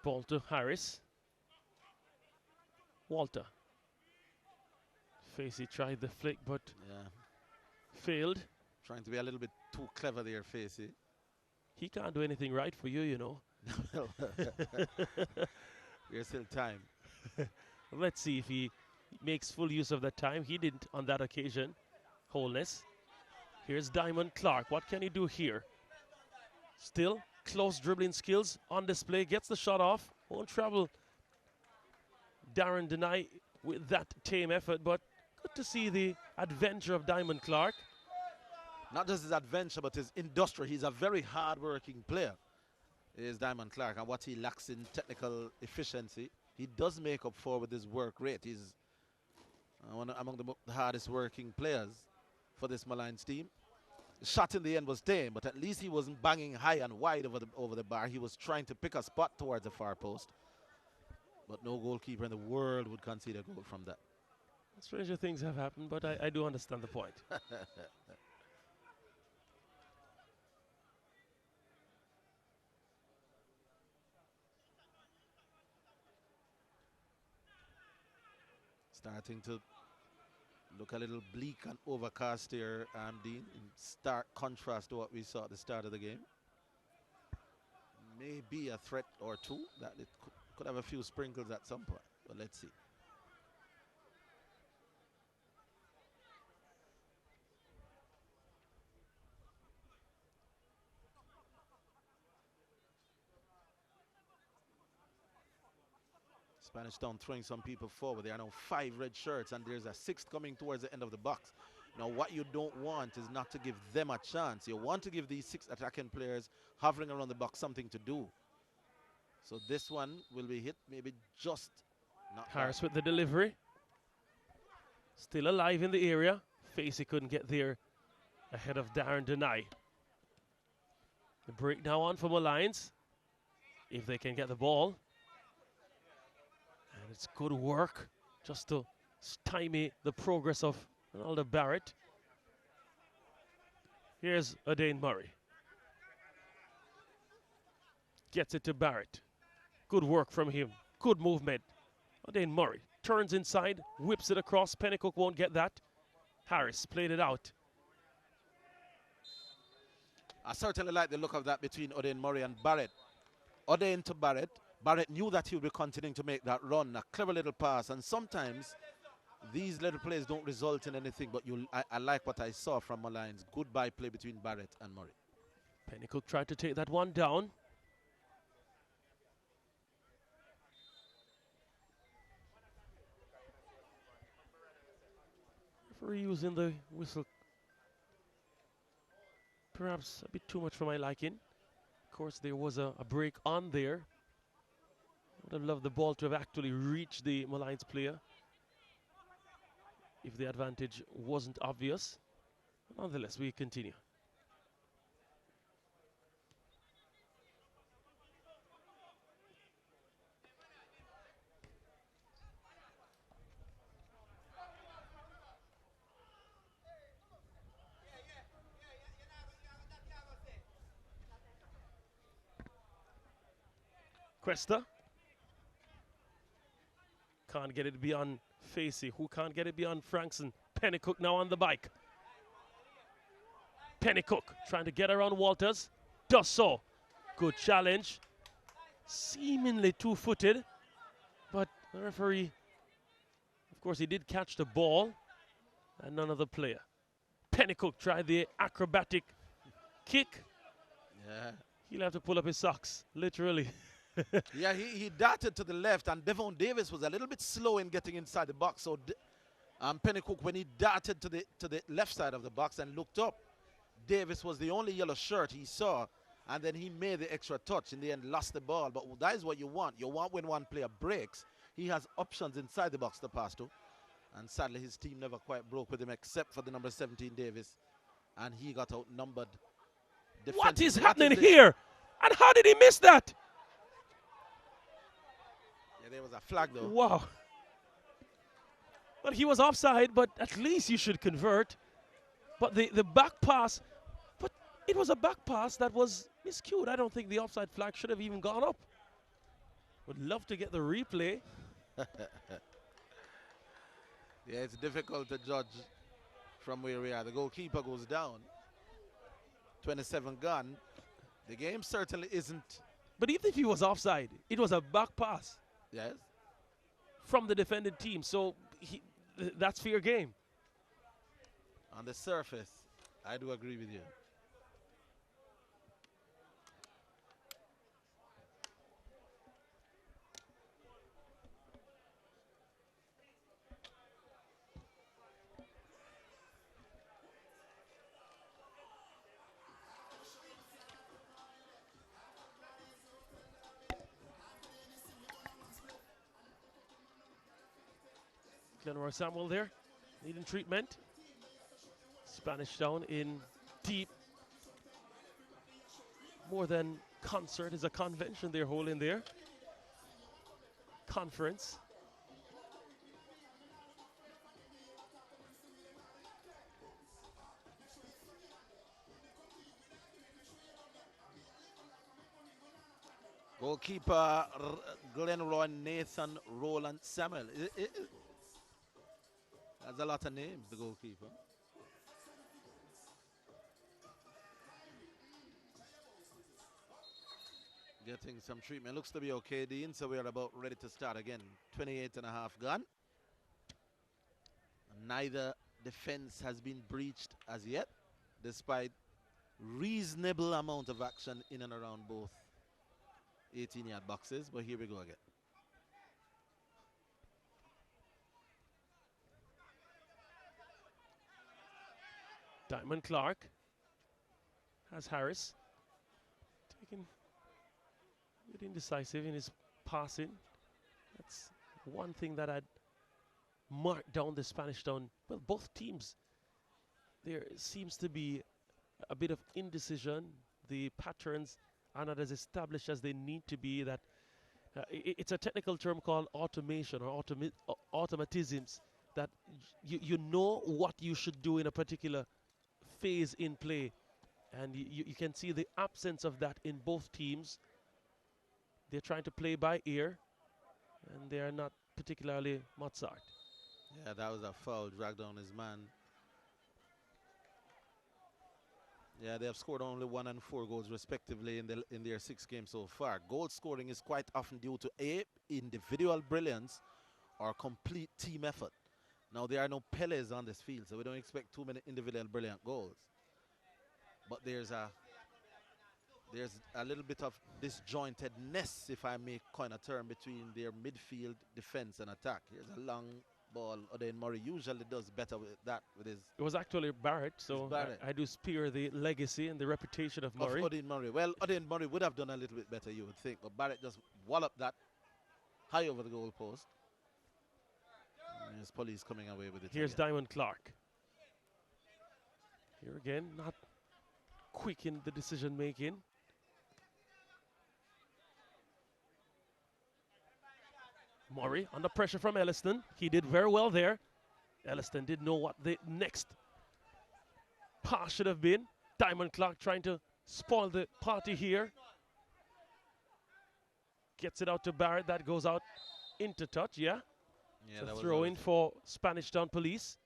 Ball to Harris. Walter. Facey tried the flick, but failed. Trying to be a little bit too clever there, Facey. He can't do anything right for you, you know. There's still time. Let's see if he makes full use of that time. He didn't on that occasion. Holness. Here's Diamond Clark. What can he do here? Still close dribbling skills on display. Gets the shot off. Won't travel. Darren Denai with that tame effort, but good to see the adventure of Diamond Clark. Not just his adventure, but his industry. He's a very hard-working player, is Diamond Clark, and what he lacks in technical efficiency, he does make up for with his work rate. He's among the hardest working players for this Molynes team. The shot in the end was tame, but at least he wasn't banging high and wide over the bar. He was trying to pick a spot towards the far post. But no goalkeeper in the world would concede a goal from that. Stranger things have happened, but I do understand the point. Starting to look a little bleak and overcast here, Dean, in stark contrast to what we saw at the start of the game. Maybe a threat or two that it could have a few sprinkles at some point, but let's see. Spanish Town throwing some people forward. There are now 5 red shirts, and there's a 6th coming towards the end of the box. Now, what you don't want is not to give them a chance. You want to give these 6 attacking players hovering around the box something to do. So this one will be hit, maybe just not. Harris with the delivery. Still alive in the area. Facey couldn't get there ahead of Darren Denai. The break now on for Molynes, if they can get the ball. And it's good work just to stymie the progress of Ronaldo Barrett. Here's Adain Murray. Gets it to Barrett. Good work from him. Good movement. Adain Murray turns inside, whips it across. Pennycook won't get that. Harris played it out. I certainly like the look of that between Adain Murray and Barrett. Adain to Barrett. Barrett knew that he would be continuing to make that run. A clever little pass. And sometimes these little plays don't result in anything. But I like what I saw from Molynes. Good by play between Barrett and Murray. Pennycook tried to take that one down. Referee using the whistle. Perhaps a bit too much for my liking. Of course, there was a break on there. Would have loved the ball to have actually reached the Molynes player if the advantage wasn't obvious. Nonetheless, we continue. Cuesta. Can't get it beyond Facey. Who can't get it beyond Frankson? Pennycook now on the bike. Pennycook trying to get around Walters. Does so. Good challenge. Seemingly two-footed. But the referee, of course, he did catch the ball. And none of the player. Pennycook tried the acrobatic kick. Yeah. He'll have to pull up his socks, literally. Yeah, he darted to the left, and Devon Davis was a little bit slow in getting inside the box. So Pennycook, when he darted to the left side of the box and looked up, Davis was the only yellow shirt he saw, and then he made the extra touch. In the end, lost the ball. But that is what you want. You want when one player breaks, he has options inside the box to pass to. And sadly, his team never quite broke with him, except for the number 17, Davis. And he got outnumbered. What is happening here? And how did he miss that? Yeah, there was a flag, though. Wow. Well, he was offside, but at least you should convert. But the back pass, but it was a back pass that was miscued. I don't think the offside flag should have even gone up. Would love to get the replay. Yeah, it's difficult to judge from where we are. The goalkeeper goes down. 27 gone. The game certainly isn't. But even if he was offside, it was a back pass Yes. from the defending team. So that's fair game. On the surface, I do agree with you. Glenroy Samuel there, needing treatment. Spanish Town in deep. More than concert is a convention they're holding there. Conference. Goalkeeper Glenroy Nathan Roland Samuel. That's a lot of names, the goalkeeper. Getting some treatment. Looks to be okay, Dean. So we are about ready to start again. 28 and a half gone. Neither defense has been breached as yet, despite reasonable amount of action in and around both 18-yard boxes. But here we go again. Diamond Clark has Harris taking a bit indecisive in his passing. That's one thing that I'd mark down the Spanish Town. Well, both teams, there seems to be a bit of indecision. The patterns are not as established as they need to be. That it's a technical term called automation or automatisms, that you know what you should do in a particular phase in play, and you can see the absence of that in both teams. They're trying to play by ear, and they are not particularly Mozart. Yeah, that was a foul, dragged down his man. Yeah, they have scored only 1 and 4 goals respectively in their 6 games so far. Goal scoring is quite often due to A, individual brilliance, or complete team effort. Now, there are no Peles on this field, so we don't expect too many individual brilliant goals. But there's a little bit of disjointedness, if I may coin a term, between their midfield, defense, and attack. Here's a long ball. Oden Murray usually does better with that. It was actually Barrett, so Barrett. I do spear the legacy and the reputation of Murray. Of Oden Murray. Well, Oden Murray would have done a little bit better, you would think, but Barrett just walloped that high over the goal post. There's police coming away with it. Here's Diamond Clark. Here again, not quick in the decision making. Murray under pressure from Elliston. He did very well there. Elliston didn't know what the next pass should have been. Diamond Clark trying to spoil the party here. Gets it out to Barrett. That goes out into touch, yeah? Yeah, so throw in for Spanish Town Police.